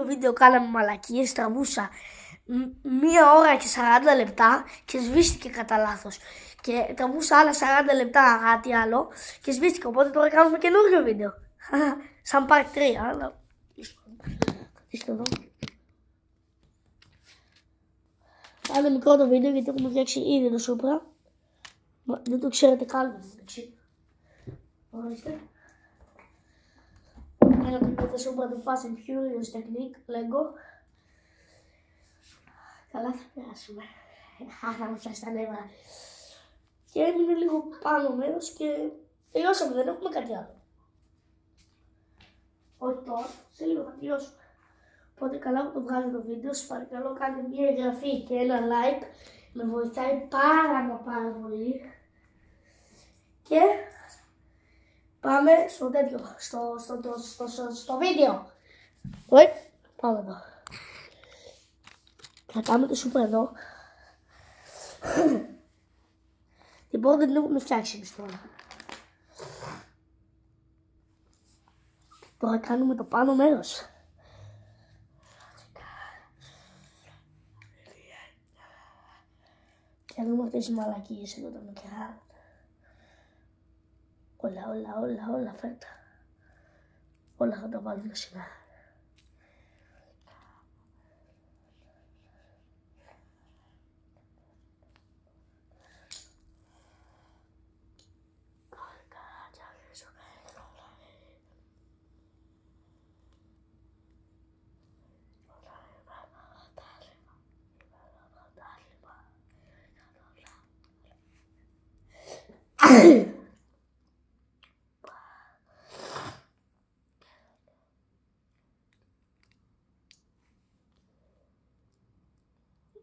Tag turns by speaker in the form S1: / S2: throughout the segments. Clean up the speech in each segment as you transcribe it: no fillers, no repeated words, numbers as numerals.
S1: καινούριο βίντεο κάναμε μαλακίες, τραβούσα 1 ώρα και 40 λεπτά και σβήστηκε κατά λάθος. Και τραβούσα άλλα 40 λεπτά κάτι άλλο και σβήστηκε, οπότε τώρα κάνουμε καινούριο βίντεο. Σαν part 3, αλλά... Είστε εδώ. Θα είναι μικρό το βίντεο γιατί έχουμε φτιάξει ήδη το Supra. Δεν το ξέρετε καν, εντάξει. Ορίστε. Ένα το Supra του Fast and Furious Technique, Lego. Καλά θα περάσουμε. Θα μου φτάσει τα νεύρα. Και έμεινε λίγο πάνω μέρος και τελειώσαμε, δεν έχουμε κάτι άλλο. Όχι τώρα, σε λίγο θα τελειώσουμε. Οπότε καλά που το βγάζω το βίντεο, σας παρακαλώ κάντε μια εγγραφή και ένα like. Με βοηθάει πάρα πολύ. Και πάμε στο τέτοιο, στο βίντεο. Πάμε εδώ. Κρατάμε το Supra εδώ. Λοιπόν, δεν έχουμε φτιάξει εμείς τώρα. Τώρα κάνουμε το πάνω μέρος. Και δούμε αυτές τις μαλακίες εδώ τα μικρά. Όλα φέτα. Όλα θα τα βάλουμε σιγά.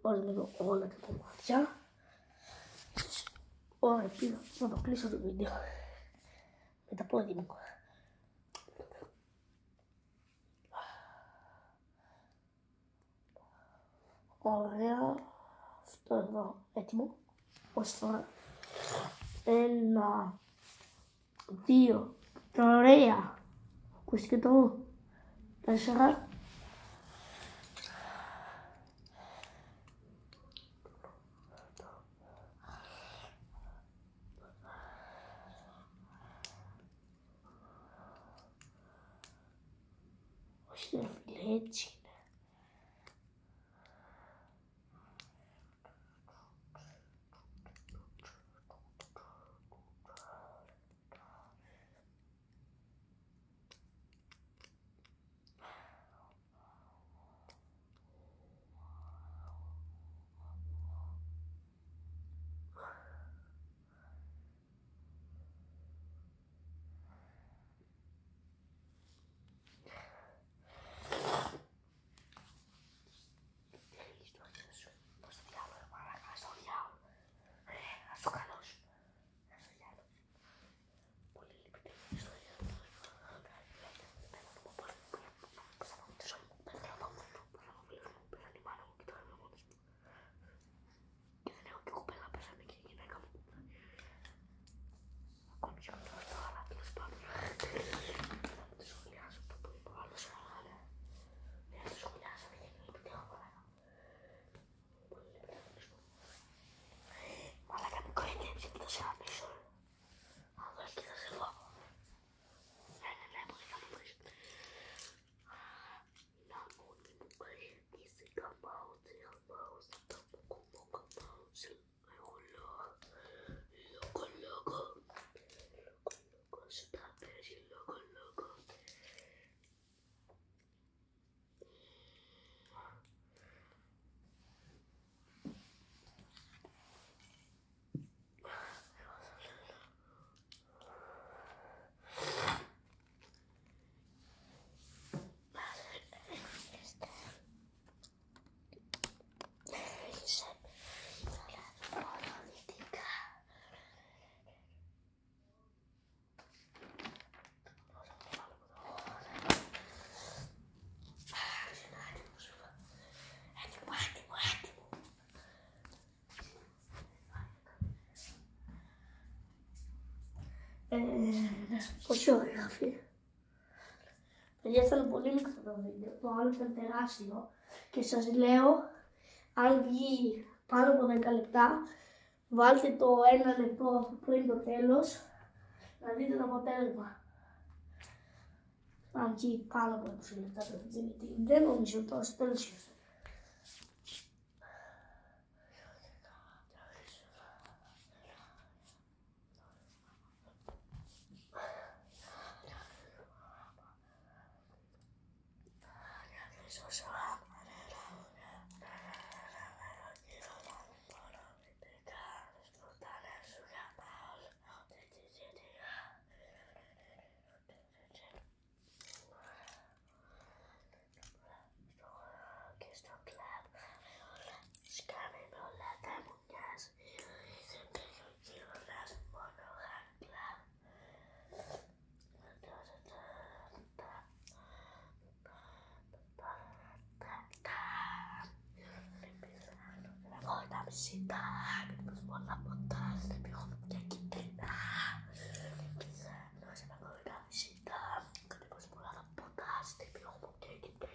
S1: Βάλουμε εδώ όλα τα κομμάτια. Ωραία, πήγα να το κλείσω το βίντεο με τα πόδια μου. Ωραία, αυτό εδώ έτοιμο. Ως τώρα 1, 2, 3, ακούστηκε το 4. Όχι ρε φίλε, έτσι είναι. Όχι ωραία αυτή. Παιδιά, θέλω πολύ μικρό το βίντεο, το άλλο ήταν τεράστιο και σας λέω, αν βγει πάνω από 10 λεπτά, βάλτε το 1 λεπτό πριν το τέλος, να δείτε το αποτέλεσμα. Αν βγει πάνω από 20 λεπτά το βίντεο, γιατί δεν νομίζω τόσο τέλος. Visita, que nos van a botar, te pido que quita. No se me va a visitar, que te vas a botar, te pido que quita.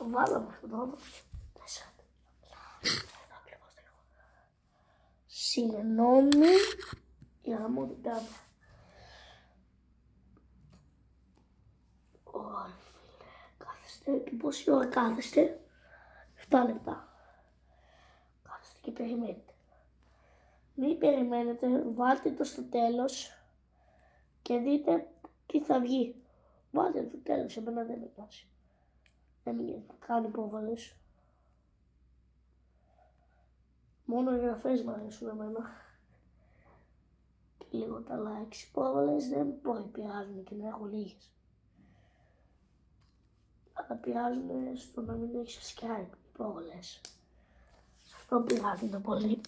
S1: Το βάλαμε αυτό το όνομα. Συγγνώμη για να μου την κάμερα. Ωραία φίλε, κάθεστε και πόση ώρα κάθεστε? 7 λεπτά. Κάθεστε και περιμένετε. Μην περιμένετε, βάλτε το στο τέλος και δείτε τι θα βγει. Βάλτε το στο τέλος, εμένα δεν με νοιάζει. Δεν με κάνει υπόβαλες. Μόνο οι εγγραφές μου αρέσουν εμένα. Και λίγο τα likes. Υπόβαλες δεν μπορεί πειράζουν και να έχω λίγες. Αλλά πειράζουν στο να μην έχεις subscribe. Υπόβαλες. Σε αυτό πειράζουν πολύ.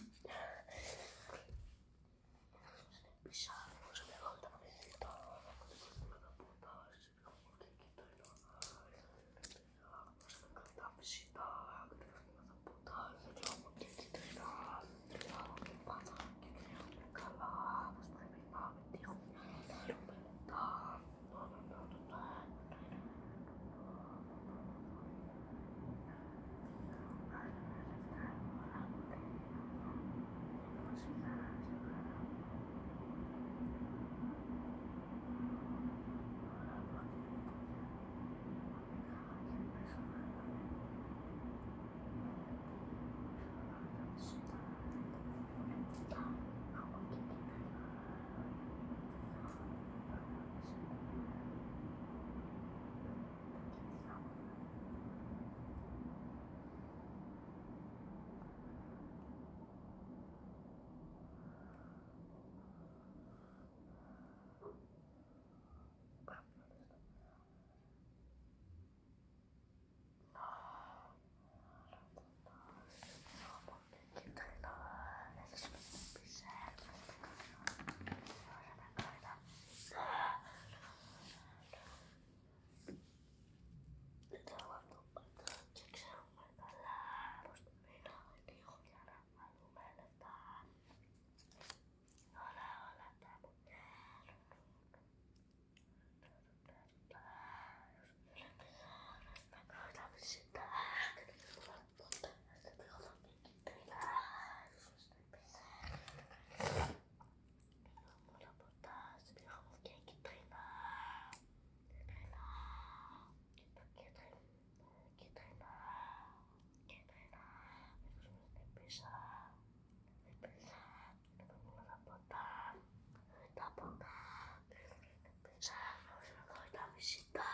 S1: visita.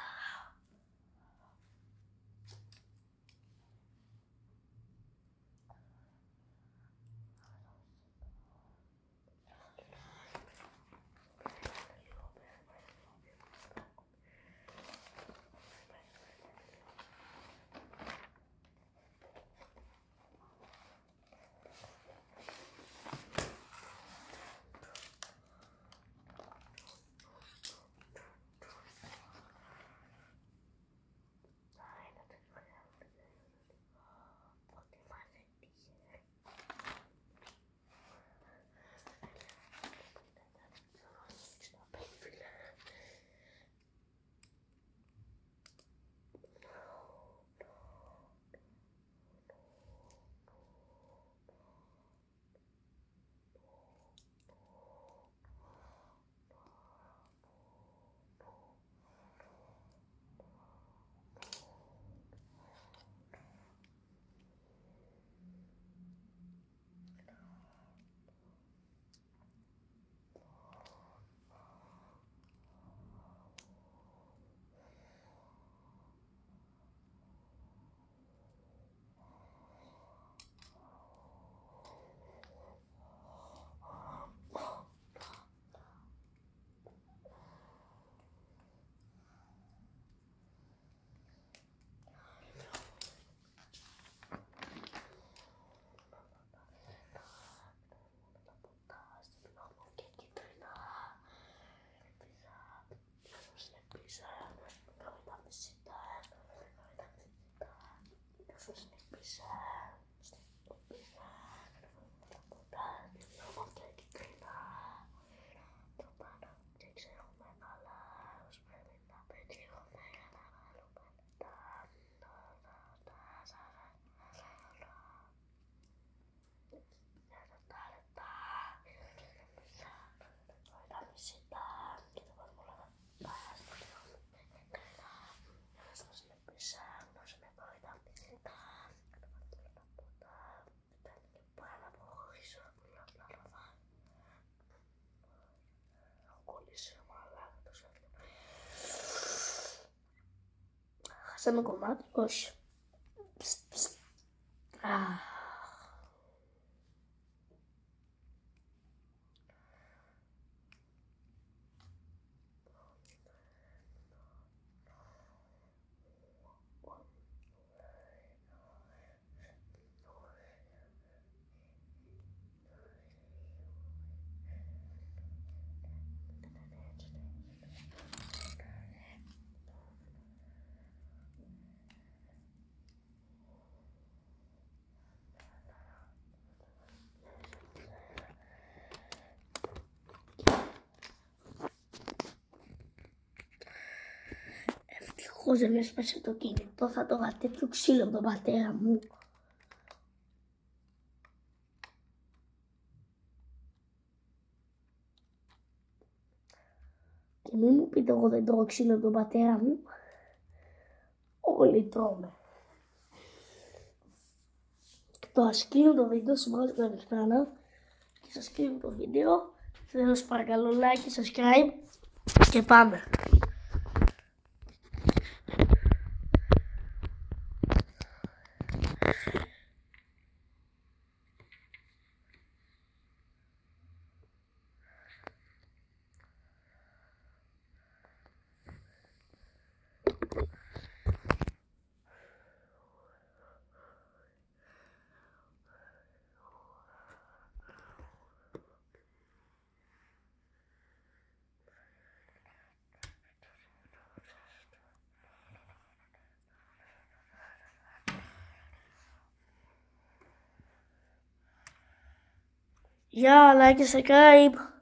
S1: Χάσαμε κομμάτι, όχι. Ευτυχώς δεν έσπασε το κινητό, θα το είχα τέτοιο ξύλο από τον πατέρα μου. Και μην μου πείτε εγώ δεν τρώω ξύλο από τον πατέρα μου. Όλοι τρώμε. Τώρα κλείνω το βίντεο, σου βγάζω καλησπέρα και σας κλείνω το βίντεο. Θέλω σας παρακαλώ like και subscribe και πάμε. Yeah, like and subscribe.